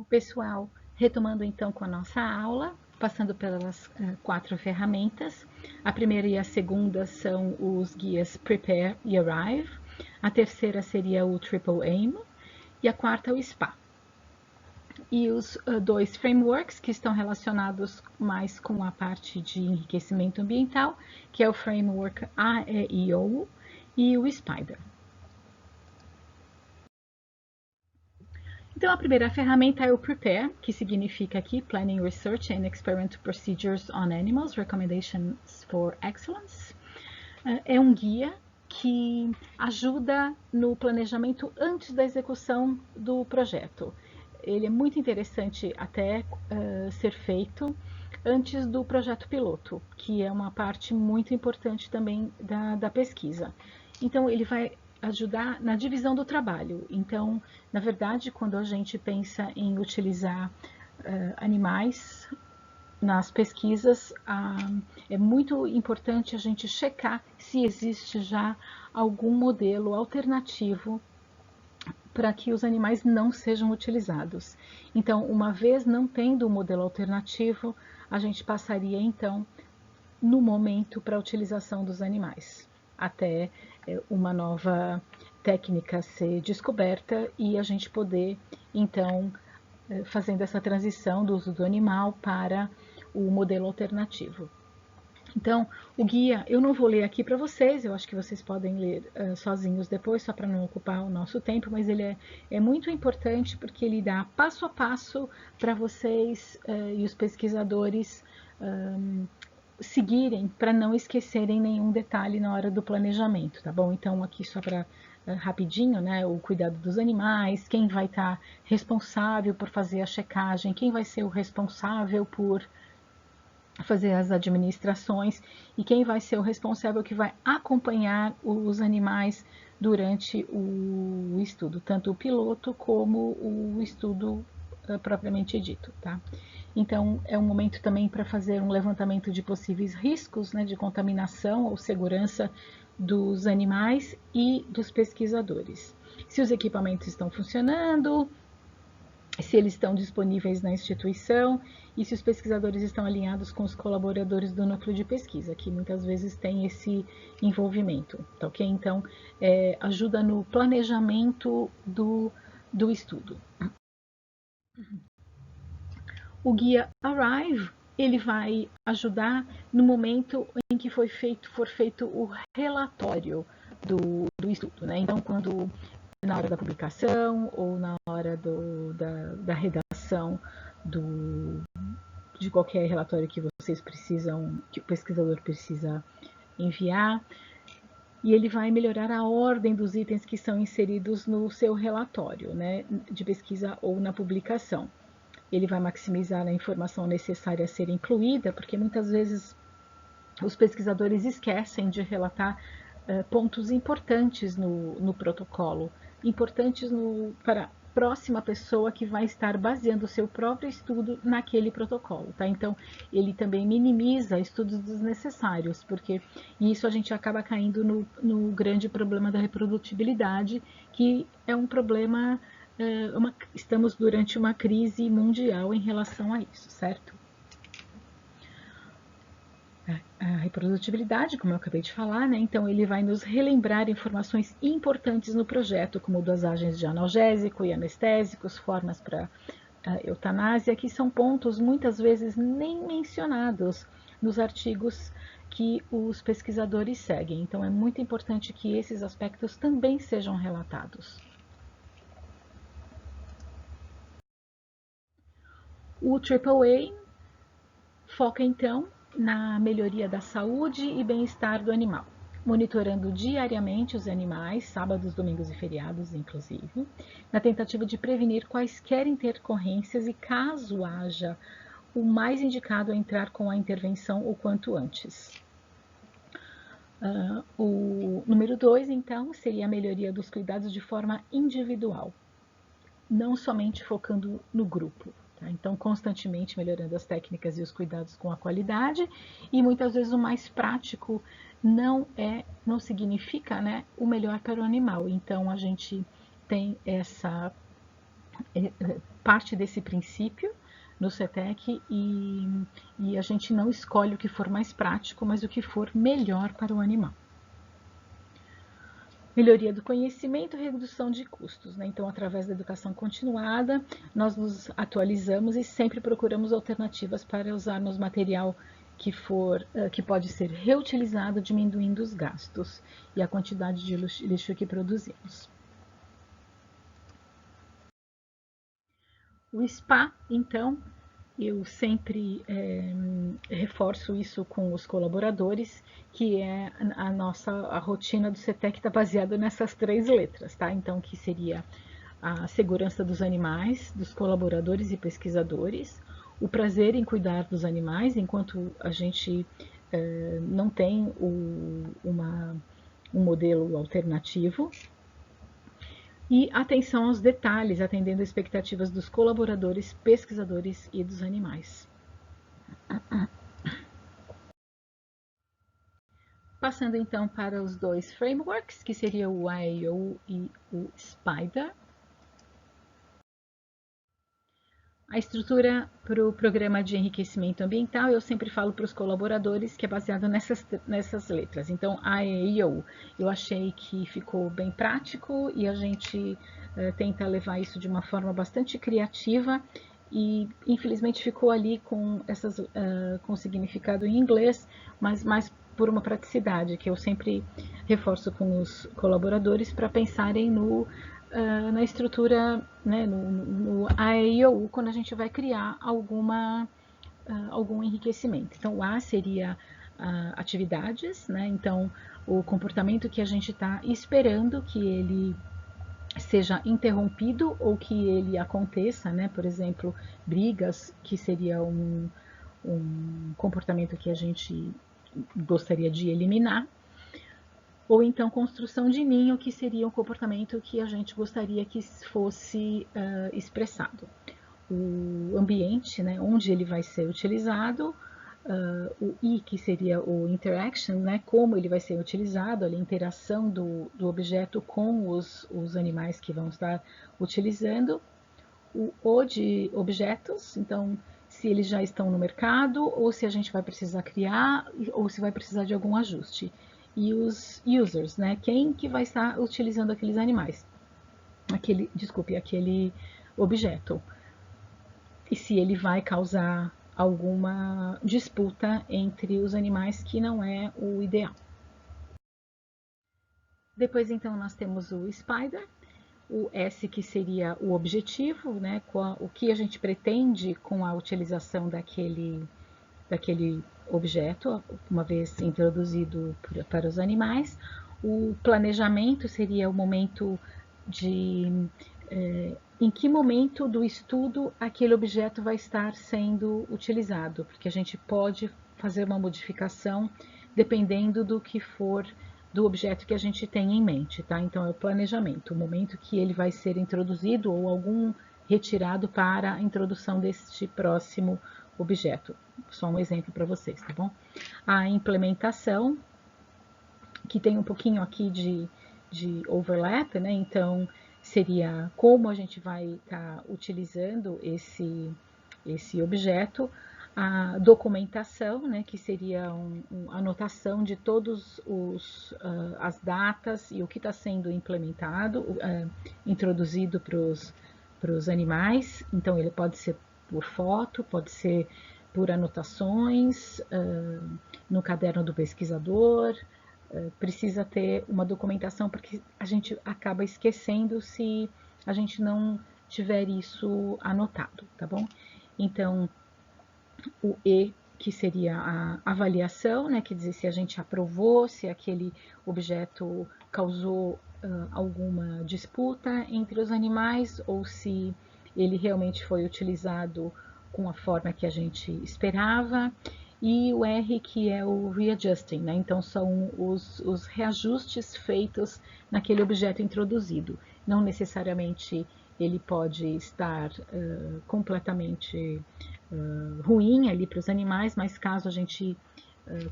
Pessoal, retomando então com a nossa aula, passando pelas 4 ferramentas. A primeira e a segunda são os guias Prepare e Arrive. A terceira seria o Triple Aim. E a quarta, o SPA. E os 2 frameworks que estão relacionados mais com a parte de enriquecimento ambiental, que é o framework AEIO e o SPIDER. Então, a primeira ferramenta é o Prepare, que significa aqui Planning, Research and Experimental Procedures on Animals, Recommendations for Excellence. É um guia que ajuda no planejamento antes da execução do projeto. Ele é muito interessante até ser feito antes do projeto piloto, que é uma parte muito importante também da pesquisa. Então, ele vai ajudar na divisão do trabalho. Então, na verdade, quando a gente pensa em utilizar animais nas pesquisas, é muito importante a gente checar se existe já algum modelo alternativo para que os animais não sejam utilizados. Então, uma vez não tendo um modelo alternativo, a gente passaria então no momento para a utilização dos animais, até uma nova técnica ser descoberta e a gente poder então fazendo essa transição do uso do animal para o modelo alternativo. Então, o guia, eu não vou ler aqui para vocês, eu acho que vocês podem ler sozinhos depois, só para não ocupar o nosso tempo, mas ele é muito importante porque ele dá passo a passo para vocês e os pesquisadores seguirem, para não esquecerem nenhum detalhe na hora do planejamento, tá bom? Então, aqui só para rapidinho, né, o cuidado dos animais, quem vai estar responsável por fazer a checagem, quem vai ser o responsável por fazer as administrações e quem vai ser o responsável que vai acompanhar os animais durante o estudo, tanto o piloto como o estudo propriamente dito, tá? Então, é um momento também para fazer um levantamento de possíveis riscos, né, de contaminação ou segurança dos animais e dos pesquisadores. Se os equipamentos estão funcionando, se eles estão disponíveis na instituição e se os pesquisadores estão alinhados com os colaboradores do núcleo de pesquisa, que muitas vezes tem esse envolvimento, tá ok? Então, ajuda no planejamento do estudo. O guia Arrive, ele vai ajudar no momento em que for feito o relatório do estudo, né? Então, quando na hora da publicação ou na hora da redação de qualquer relatório que vocês precisam, que o pesquisador precisa enviar, e ele vai melhorar a ordem dos itens que são inseridos no seu relatório, né, de pesquisa ou na publicação. Ele vai maximizar a informação necessária a ser incluída, porque muitas vezes os pesquisadores esquecem de relatar pontos importantes no protocolo, importantes para a próxima pessoa que vai estar baseando o seu próprio estudo naquele protocolo, tá? Então, ele também minimiza estudos desnecessários, porque isso a gente acaba caindo no grande problema da reprodutibilidade, que é um problema, estamos durante uma crise mundial em relação a isso, certo? A reprodutibilidade, como eu acabei de falar, né? Então ele vai nos relembrar informações importantes no projeto, como dosagens de analgésico e anestésicos, formas para eutanásia, que são pontos muitas vezes nem mencionados nos artigos que os pesquisadores seguem. Então é muito importante que esses aspectos também sejam relatados. O AAA foca então na melhoria da saúde e bem-estar do animal, monitorando diariamente os animais, sábados, domingos e feriados, inclusive, na tentativa de prevenir quaisquer intercorrências e, caso haja, o mais indicado é entrar com a intervenção o quanto antes. O número 2, então, seria a melhoria dos cuidados de forma individual, não somente focando no grupo. Então, constantemente melhorando as técnicas e os cuidados com a qualidade, e muitas vezes o mais prático não significa, né, o melhor para o animal. Então, a gente tem essa parte desse princípio no CETEC e a gente não escolhe o que for mais prático, mas o que for melhor para o animal. Melhoria do conhecimento e redução de custos, né? Então, através da educação continuada, nós nos atualizamos e sempre procuramos alternativas para usarmos material que pode ser reutilizado, diminuindo os gastos e a quantidade de lixo que produzimos. O spa, então, eu sempre reforço isso com os colaboradores, que é a rotina do CETEC está baseada nessas 3 letras, tá? Então, que seria a segurança dos animais, dos colaboradores e pesquisadores, o prazer em cuidar dos animais, enquanto a gente não tem um modelo alternativo, e atenção aos detalhes, atendendo às expectativas dos colaboradores, pesquisadores e dos animais. Passando então para os 2 frameworks, que seria o IAO e o SPIDER. A estrutura para o programa de enriquecimento ambiental, eu sempre falo para os colaboradores que é baseado nessas letras. Então, IAO, eu achei que ficou bem prático e a gente tenta levar isso de uma forma bastante criativa e infelizmente ficou ali com significado em inglês, mas mais por uma praticidade, que eu sempre reforço com os colaboradores para pensarem na estrutura, né, no AEIOU, quando a gente vai criar algum enriquecimento. Então, o A seria atividades, né? Então, o comportamento que a gente está esperando que ele seja interrompido ou que ele aconteça, né? Por exemplo, brigas, que seria um comportamento que a gente gostaria de eliminar, ou então construção de ninho, que seria um comportamento que a gente gostaria que fosse expressado. O ambiente, né, onde ele vai ser utilizado, o I, que seria o interaction, né, como ele vai ser utilizado, a interação do objeto com os animais que vão estar utilizando, o de objetos, então se eles já estão no mercado, ou se a gente vai precisar criar, ou se vai precisar de algum ajuste. E os users, né? Quem que vai estar utilizando aqueles animais? Aquele objeto. E se ele vai causar alguma disputa entre os animais, que não é o ideal. Depois, então, nós temos o spider, o S, que seria o objetivo, né? O que a gente pretende com a utilização daquele objeto, uma vez introduzido para os animais. O planejamento seria o momento em que momento do estudo aquele objeto vai estar sendo utilizado, porque a gente pode fazer uma modificação dependendo do que for do objeto que a gente tem em mente, tá? Então, é o planejamento, o momento que ele vai ser introduzido ou algum retirado para a introdução deste próximo objeto. Só um exemplo para vocês, tá bom? A implementação, que tem um pouquinho aqui de overlap, né? Então, seria como a gente vai estar utilizando esse objeto. A documentação, né, que seria a anotação de todos as datas e o que está sendo implementado, introduzido para os animais. Então, ele pode ser por foto, pode ser por anotações, no caderno do pesquisador. Precisa ter uma documentação, porque a gente acaba esquecendo se a gente não tiver isso anotado, tá bom? Então, o E, que seria a avaliação, né, quer dizer, se a gente aprovou, se aquele objeto causou alguma disputa entre os animais ou se ele realmente foi utilizado com a forma que a gente esperava. E o R, que é o readjusting, né? Então são os reajustes feitos naquele objeto introduzido. Não necessariamente ele pode estar completamente ruim ali para os animais, mas caso a gente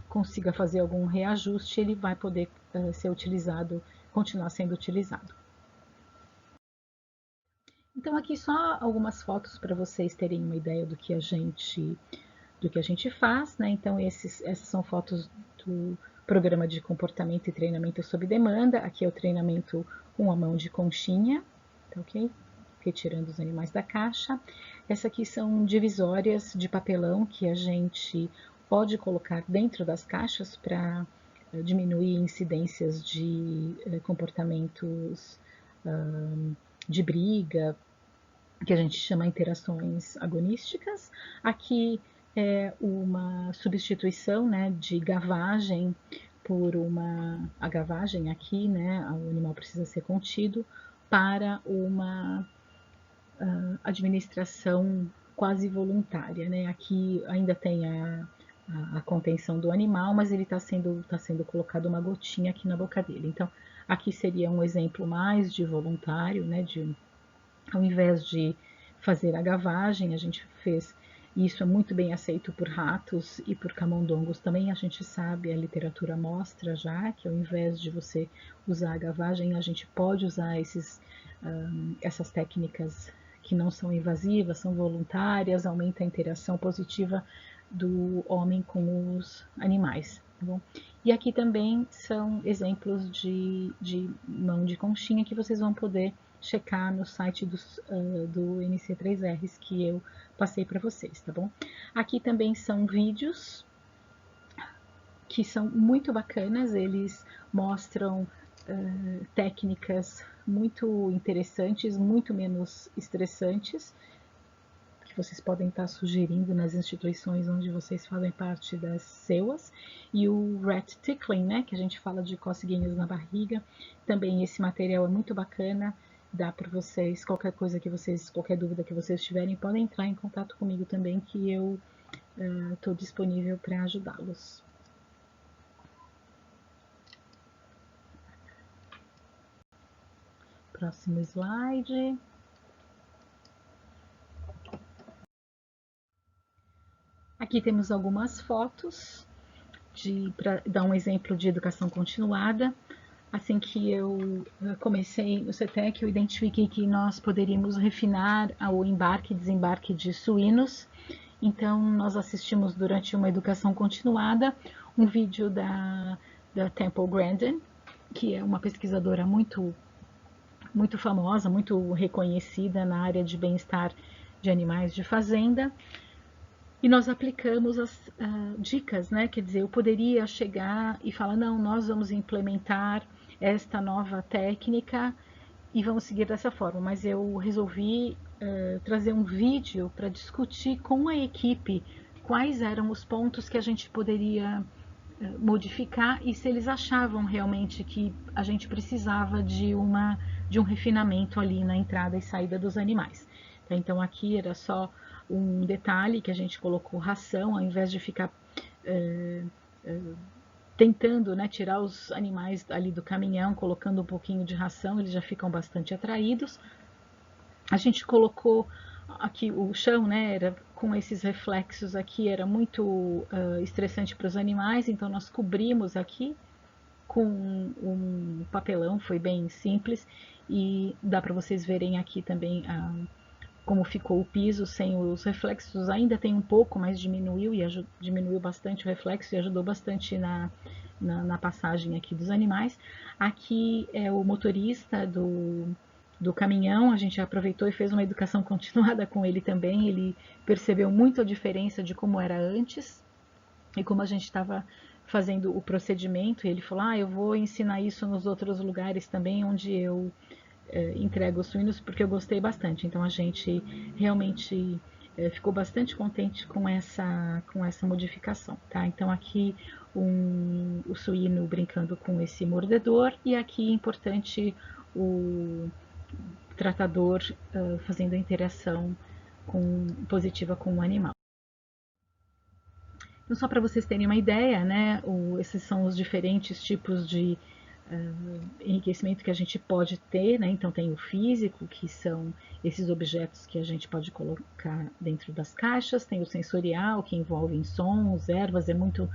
consiga fazer algum reajuste, ele vai poder ser utilizado, continuar sendo utilizado. Então aqui só algumas fotos para vocês terem uma ideia do que a gente faz, né? Então essas são fotos do programa de comportamento e treinamento sob demanda. Aqui é o treinamento com a mão de conchinha, tá ok? Retirando os animais da caixa. Essa aqui são divisórias de papelão que a gente pode colocar dentro das caixas para diminuir incidências de comportamentos de briga, que a gente chama interações agonísticas. Aqui é uma substituição, né, de gavagem por a gavagem aqui, né, o animal precisa ser contido para uma administração quase voluntária, né? Aqui ainda tem a contenção do animal, mas ele tá sendo colocado uma gotinha aqui na boca dele. Então, aqui seria um exemplo mais de voluntário, né? Ao invés de fazer a gavagem, a gente fez, e isso é muito bem aceito por ratos e por camundongos também, a gente sabe, a literatura mostra já que ao invés de você usar a gavagem, a gente pode usar essas técnicas que não são invasivas, são voluntárias, aumenta a interação positiva do homem com os animais. Tá bom? E aqui também são exemplos de mão de conchinha que vocês vão poder checar no site do NC3Rs que eu passei para vocês, tá bom? Aqui também são vídeos que são muito bacanas, eles mostram técnicas muito interessantes, muito menos estressantes, que vocês podem estar sugerindo nas instituições onde vocês fazem parte das SEUAs, e o rat tickling, né, que a gente fala de coceguinhas na barriga, também esse material é muito bacana, dá para vocês, qualquer dúvida que vocês tiverem, podem entrar em contato comigo também, que eu estou disponível para ajudá-los. Próximo slide. Aqui temos algumas fotos para dar um exemplo de educação continuada. Assim que eu comecei no CETEC, eu identifiquei que nós poderíamos refinar o embarque e desembarque de suínos. Então, nós assistimos durante uma educação continuada um vídeo da Temple Grandin, que é uma pesquisadora muito famosa, muito reconhecida na área de bem-estar de animais de fazenda. E nós aplicamos as dicas, né? Quer dizer, eu poderia chegar e falar, não, nós vamos implementar esta nova técnica e vamos seguir dessa forma, mas eu resolvi trazer um vídeo para discutir com a equipe quais eram os pontos que a gente poderia modificar e se eles achavam realmente que a gente precisava de um refinamento ali na entrada e saída dos animais. Então aqui era só um detalhe que a gente colocou ração, ao invés de ficar tentando, né, tirar os animais ali do caminhão, colocando um pouquinho de ração, eles já ficam bastante atraídos. A gente colocou aqui o chão, né, era com esses reflexos aqui, era muito estressante para os animais, então nós cobrimos aqui com um papelão, foi bem simples, e dá para vocês verem aqui também como ficou o piso sem os reflexos, ainda tem um pouco, mas diminuiu diminuiu bastante o reflexo e ajudou bastante na passagem aqui dos animais. Aqui é o motorista do caminhão, a gente aproveitou e fez uma educação continuada com ele também, ele percebeu muito a diferença de como era antes e como a gente estava fazendo o procedimento, e ele falou, eu vou ensinar isso nos outros lugares também, onde eu entrego os suínos, porque eu gostei bastante. Então a gente realmente ficou bastante contente com essa modificação, tá? Então aqui o suíno brincando com esse mordedor e aqui importante o tratador fazendo a interação positiva com o animal. Então, só para vocês terem uma ideia, né, esses são os diferentes tipos de enriquecimento que a gente pode ter, né? Então tem o físico, que são esses objetos que a gente pode colocar dentro das caixas, tem o sensorial, que envolve sons, ervas, é muito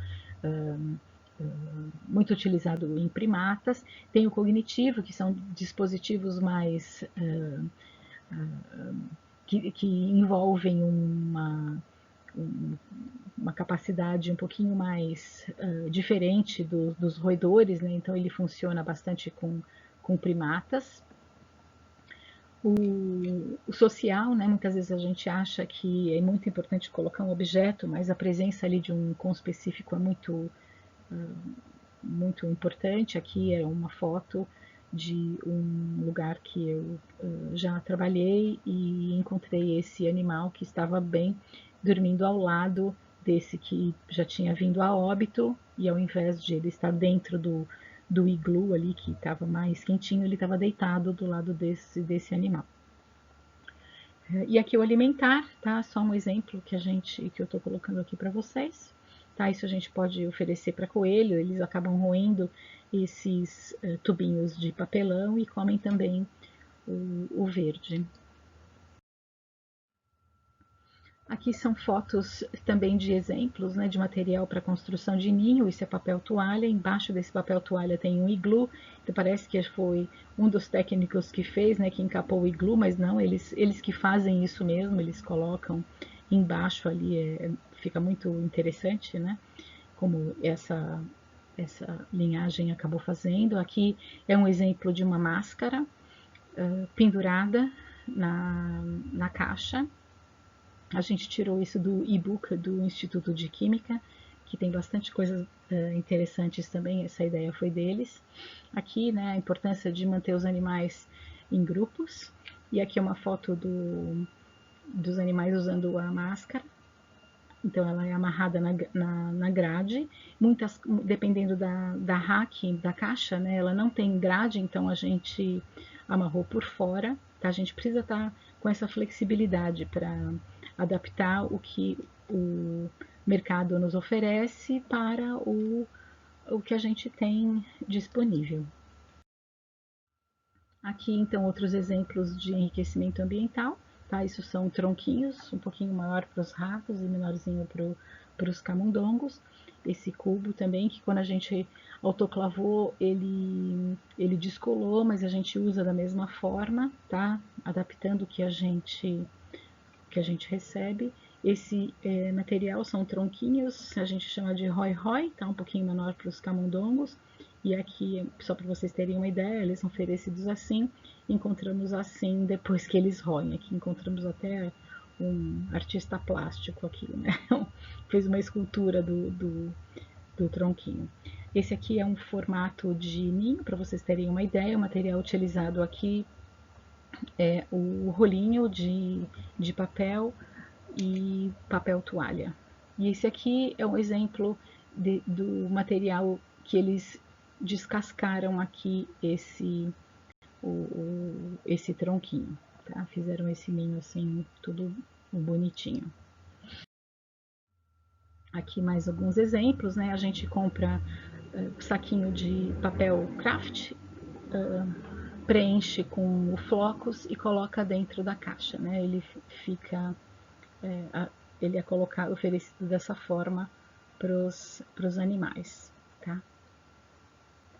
utilizado em primatas, tem o cognitivo, que são dispositivos mais que envolvem uma capacidade um pouquinho mais diferente dos roedores, né? Então ele funciona bastante com primatas. O social, né? Muitas vezes a gente acha que é muito importante colocar um objeto, mas a presença ali de um conspecífico é muito importante. Aqui é uma foto de um lugar que eu já trabalhei e encontrei esse animal que estava bem dormindo ao lado desse que já tinha vindo a óbito, e ao invés de ele estar dentro do iglu ali, que estava mais quentinho, ele estava deitado do lado desse animal. E aqui o alimentar, tá? Só um exemplo que eu estou colocando aqui para vocês. Tá? Isso a gente pode oferecer para coelho, eles acabam roendo esses tubinhos de papelão e comem também o verde. Aqui são fotos também de exemplos, né, de material para construção de ninho. Isso é papel toalha. Embaixo desse papel toalha tem um iglu. Então parece que foi um dos técnicos que fez, né, que encapou o iglu, mas não, eles que fazem isso mesmo. Eles colocam embaixo ali, fica muito interessante, né, como essa linhagem acabou fazendo. Aqui é um exemplo de uma máscara pendurada na caixa. A gente tirou isso do e-book do Instituto de Química, que tem bastante coisas interessantes também, essa ideia foi deles. Aqui, né, a importância de manter os animais em grupos, e aqui é uma foto dos animais usando a máscara. Então ela é amarrada na grade. Muitas, dependendo da rack, da caixa, né, ela não tem grade, então a gente amarrou por fora. Tá? A gente precisa estar com essa flexibilidade para adaptar o que o mercado nos oferece para o que a gente tem disponível. Aqui, então, outros exemplos de enriquecimento ambiental. Tá? Isso são tronquinhos, um pouquinho maior para os ratos e menorzinho para os camundongos. Esse cubo também, que quando a gente autoclavou, ele descolou, mas a gente usa da mesma forma, tá? Adaptando o que a gente recebe. Esse material são tronquinhos, a gente chama de rói-rói, tá? Um pouquinho menor para os camundongos. E aqui, só para vocês terem uma ideia, eles são oferecidos assim, encontramos assim depois que eles roem. Aqui encontramos até um artista plástico aqui, né? Fez uma escultura do tronquinho. Esse aqui é um formato de ninho, para vocês terem uma ideia. O material utilizado aqui é o rolinho de papel e papel toalha. E esse aqui é um exemplo do material que eles descascaram aqui esse tronquinho, tá? Fizeram esse ninho assim, tudo bonitinho. Aqui mais alguns exemplos, né? A gente compra saquinho de papel craft, preenche com o flocos e coloca dentro da caixa, né? Ele fica, ele é colocado, oferecido dessa forma para os animais, tá?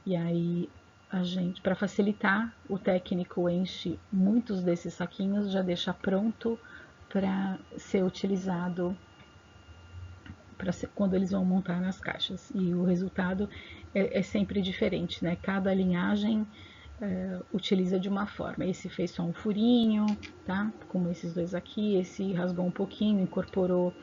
E aí a gente, para facilitar, o técnico enche muitos desses saquinhos, já deixa pronto para ser utilizado quando eles vão montar nas caixas. E o resultado é sempre diferente, né? Cada linhagem utiliza de uma forma. Esse fez só um furinho, tá? Como esses dois aqui. Esse rasgou um pouquinho, incorporou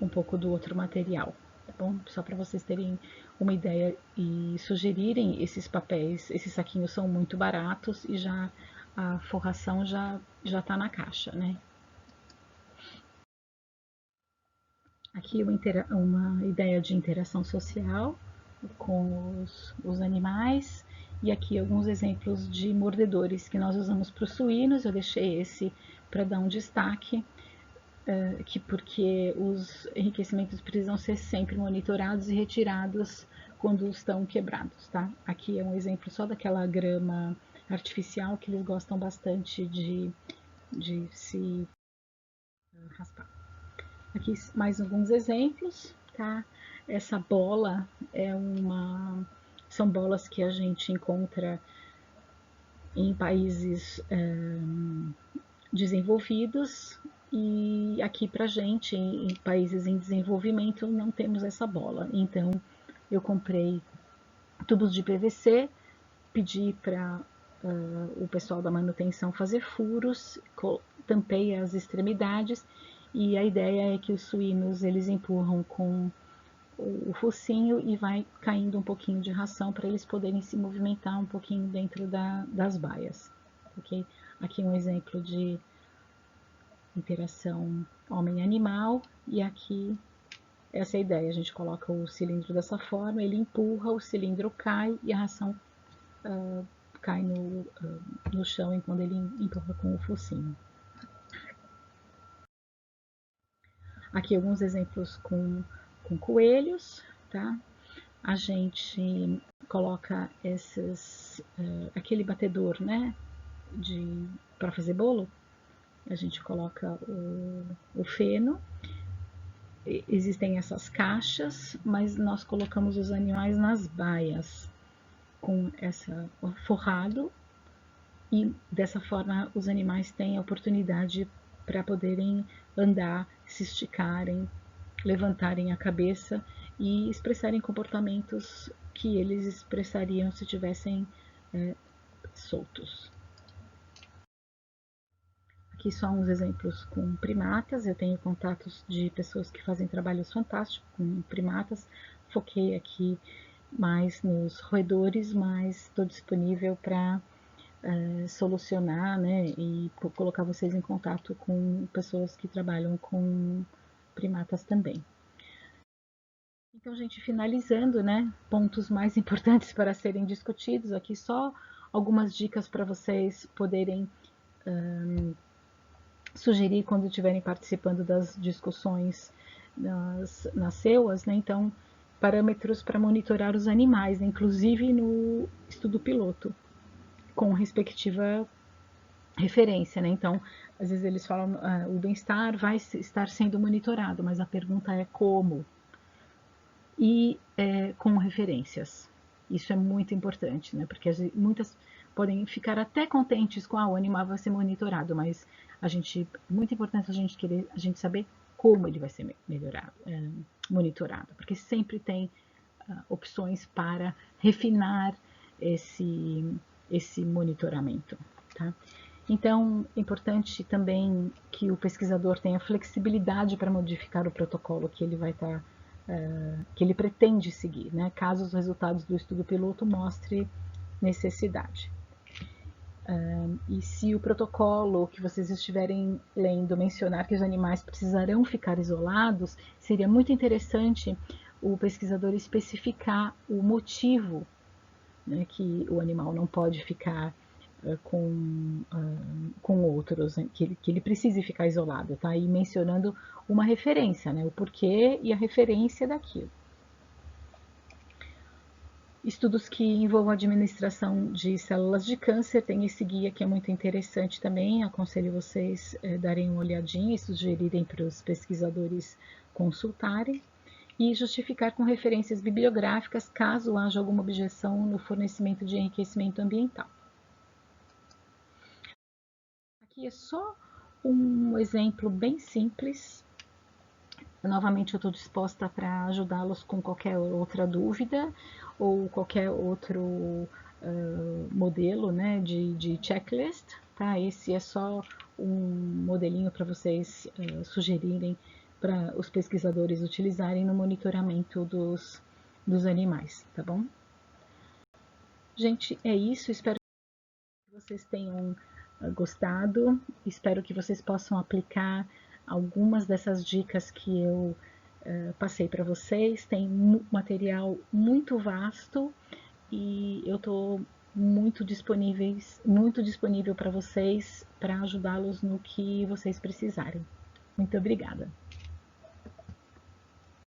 um pouco do outro material, tá bom? Só para vocês terem uma ideia e sugerirem esses papéis. Esses saquinhos são muito baratos e já a forração já tá na caixa, né? Aqui uma ideia de interação social com os animais, e aqui alguns exemplos de mordedores que nós usamos para os suínos. Eu deixei esse para dar um destaque, porque os enriquecimentos precisam ser sempre monitorados e retirados quando estão quebrados, tá? Aqui é um exemplo só daquela grama artificial que eles gostam bastante de se raspar. Aqui mais alguns exemplos, tá? Essa bola são bolas que a gente encontra em países desenvolvidos, e aqui pra gente, em países em desenvolvimento, não temos essa bola. Então, eu comprei tubos de PVC, pedi para o pessoal da manutenção fazer furos, tampei as extremidades, e a ideia é que os suínos eles empurram com o focinho e vai caindo um pouquinho de ração para eles poderem se movimentar um pouquinho dentro das baias. Okay? Aqui um exemplo de interação homem-animal, e aqui essa é a ideia, a gente coloca o cilindro dessa forma, ele empurra, o cilindro cai e a ração cai no chão enquanto ele empurra com o focinho. Aqui alguns exemplos com coelhos, tá? A gente coloca aquele batedor, né, para fazer bolo, a gente coloca o feno, existem essas caixas, mas nós colocamos os animais nas baias com essa forrado, e dessa forma os animais têm a oportunidade para poderem andar, se esticarem, levantarem a cabeça e expressarem comportamentos que eles expressariam se tivessem soltos. Aqui só uns exemplos com primatas. Eu tenho contatos de pessoas que fazem trabalhos fantásticos com primatas. Foquei aqui mais nos roedores, mas estou disponível para solucionar, né, e colocar vocês em contato com pessoas que trabalham com primatas também. Então, gente, finalizando, né, pontos mais importantes para serem discutidos, aqui só algumas dicas para vocês poderem sugerir quando estiverem participando das discussões nas CEUAs, né? Então, parâmetros para monitorar os animais, né? Inclusive no estudo piloto, com respectiva referência, né? Então, às vezes eles falam o bem-estar vai estar sendo monitorado, mas a pergunta é como, e com referências. Isso é muito importante, né? Porque muitas podem ficar até contentes com o animal vai ser monitorado, mas muito importante a gente saber como ele vai ser monitorado, porque sempre tem opções para refinar esse monitoramento, tá? Então, é importante também que o pesquisador tenha flexibilidade para modificar o protocolo que ele vai estar que ele pretende seguir, né? Caso os resultados do estudo piloto mostrem necessidade. E se o protocolo que vocês estiverem lendo mencionar que os animais precisarão ficar isolados, seria muito interessante o pesquisador especificar o motivo, né, que o animal não pode ficar com outros, né, que ele precise ficar isolado, tá? E mencionando uma referência, né, o porquê e a referência daquilo. Estudos que envolvam a administração de células de câncer, tem esse guia que é muito interessante também, aconselho vocês darem uma olhadinha e sugerirem para os pesquisadores consultarem, e justificar com referências bibliográficas caso haja alguma objeção no fornecimento de enriquecimento ambiental. Aqui é só um exemplo bem simples. Novamente, eu estou disposta para ajudá-los com qualquer outra dúvida ou qualquer outro modelo, né, de checklist, tá? Esse é só um modelinho para vocês sugerirem para os pesquisadores utilizarem no monitoramento dos animais, tá bom? Gente, é isso. Espero que vocês tenham gostado. Espero que vocês possam aplicar algumas dessas dicas que eu passei para vocês. Tem material muito vasto e eu estou muito disponível para vocês, para ajudá-los no que vocês precisarem. Muito obrigada.